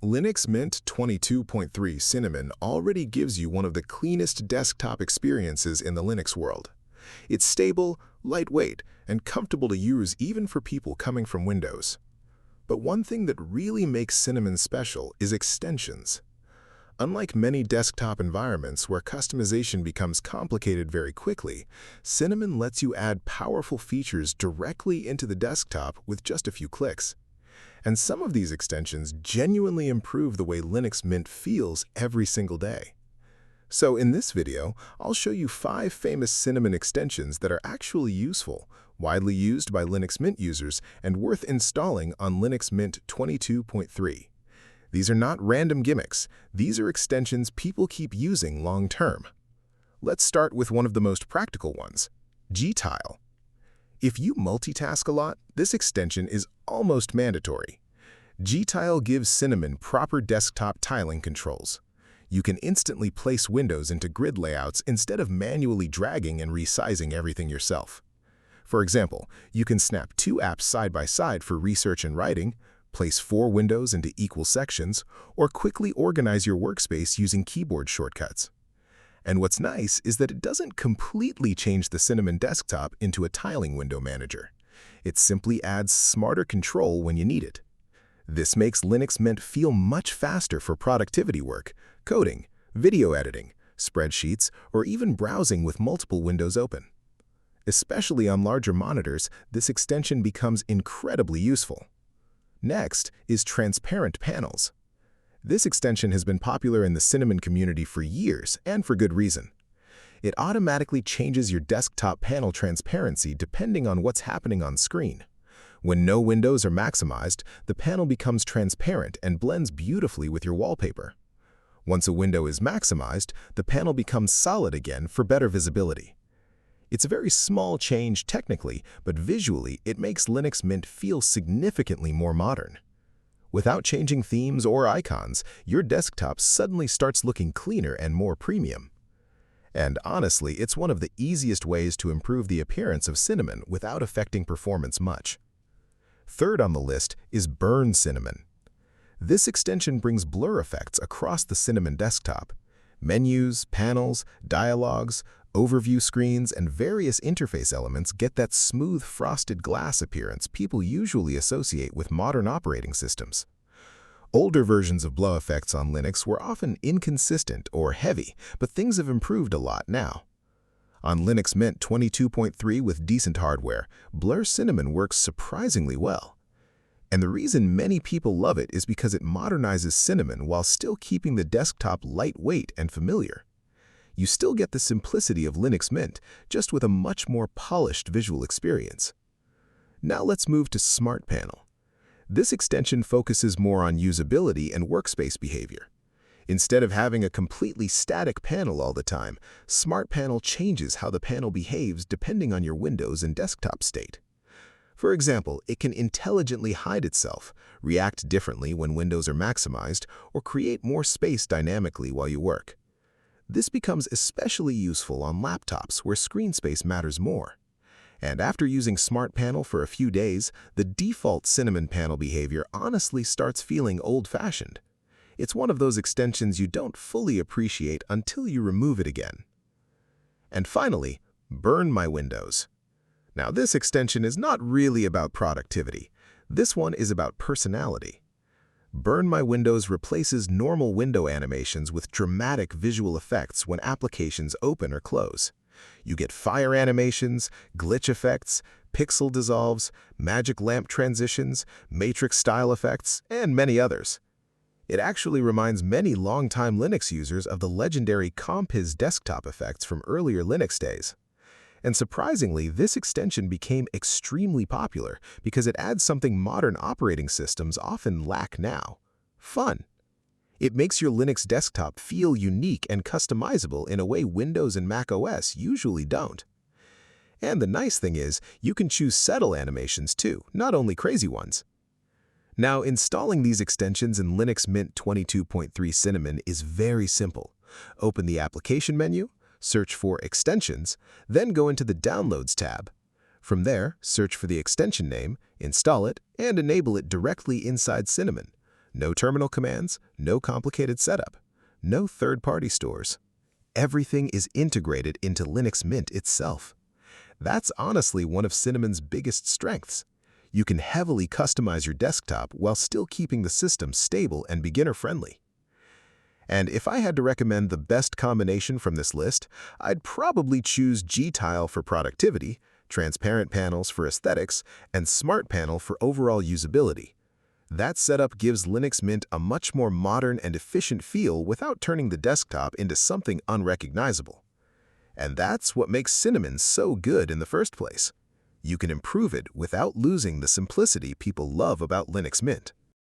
Linux Mint 22.3 Cinnamon already gives you one of the cleanest desktop experiences in the Linux world. It's stable, lightweight, and comfortable to use even for people coming from Windows. But one thing that really makes Cinnamon special is extensions. Unlike many desktop environments where customization becomes complicated very quickly, Cinnamon lets you add powerful features directly into the desktop with just a few clicks. And some of these extensions genuinely improve the way Linux Mint feels every single day. So in this video, I'll show you 5 famous Cinnamon extensions that are actually useful, widely used by Linux Mint users, and worth installing on Linux Mint 22.3. These are not random gimmicks. These are extensions people keep using long-term. Let's start with one of the most practical ones, gTile. If you multitask a lot, this extension is almost mandatory. gTile gives Cinnamon proper desktop tiling controls. You can instantly place windows into grid layouts instead of manually dragging and resizing everything yourself. For example, you can snap 2 apps side by side for research and writing, place 4 windows into equal sections, or quickly organize your workspace using keyboard shortcuts. And what's nice is that it doesn't completely change the Cinnamon desktop into a tiling window manager. It simply adds smarter control when you need it. This makes Linux Mint feel much faster for productivity work, coding, video editing, spreadsheets, or even browsing with multiple windows open. Especially on larger monitors, this extension becomes incredibly useful. Next is transparent panels. This extension has been popular in the Cinnamon community for years, and for good reason. It automatically changes your desktop panel transparency depending on what's happening on screen. When no windows are maximized, the panel becomes transparent and blends beautifully with your wallpaper. Once a window is maximized, the panel becomes solid again for better visibility. It's a very small change technically, but visually it makes Linux Mint feel significantly more modern. Without changing themes or icons, your desktop suddenly starts looking cleaner and more premium. And honestly, it's one of the easiest ways to improve the appearance of Cinnamon without affecting performance much. Third on the list is Burn Cinnamon. This extension brings blur effects across the Cinnamon desktop. Menus, panels, dialogues, overview screens, and various interface elements get that smooth frosted glass appearance people usually associate with modern operating systems. Older versions of blur effects on Linux were often inconsistent or heavy, but things have improved a lot now. On Linux Mint 22.3 with decent hardware, Blur Cinnamon works surprisingly well. And the reason many people love it is because it modernizes Cinnamon while still keeping the desktop lightweight and familiar. You still get the simplicity of Linux Mint, just with a much more polished visual experience. Now let's move to Smart Panel. This extension focuses more on usability and workspace behavior. Instead of having a completely static panel all the time, Smart Panel changes how the panel behaves depending on your Windows and desktop state. For example, it can intelligently hide itself, react differently when windows are maximized, or create more space dynamically while you work. This becomes especially useful on laptops where screen space matters more. And after using Smart Panel for a few days, the default Cinnamon panel behavior honestly starts feeling old-fashioned. It's one of those extensions you don't fully appreciate until you remove it again. And finally, Burn My Windows. Now this extension is not really about productivity. This one is about personality. Burn My Windows replaces normal window animations with dramatic visual effects when applications open or close. You get fire animations, glitch effects, pixel dissolves, magic lamp transitions, matrix style effects, and many others. It actually reminds many longtime Linux users of the legendary Compiz desktop effects from earlier Linux days. And surprisingly, this extension became extremely popular because it adds something modern operating systems often lack now: fun. It makes your Linux desktop feel unique and customizable in a way Windows and Mac OS usually don't. And the nice thing is, you can choose settle animations too, not only crazy ones. Now, installing these extensions in Linux Mint 22.3 Cinnamon is very simple. Open the application menu, search for Extensions, then go into the Downloads tab. From there, search for the extension name, install it, and enable it directly inside Cinnamon. No terminal commands, no complicated setup, no third-party stores. Everything is integrated into Linux Mint itself. That's honestly one of Cinnamon's biggest strengths. You can heavily customize your desktop while still keeping the system stable and beginner-friendly. And if I had to recommend the best combination from this list, I'd probably choose gTile for productivity, transparent panels for aesthetics, and Smart Panel for overall usability. That setup gives Linux Mint a much more modern and efficient feel without turning the desktop into something unrecognizable. And that's what makes Cinnamon so good in the first place. You can improve it without losing the simplicity people love about Linux Mint.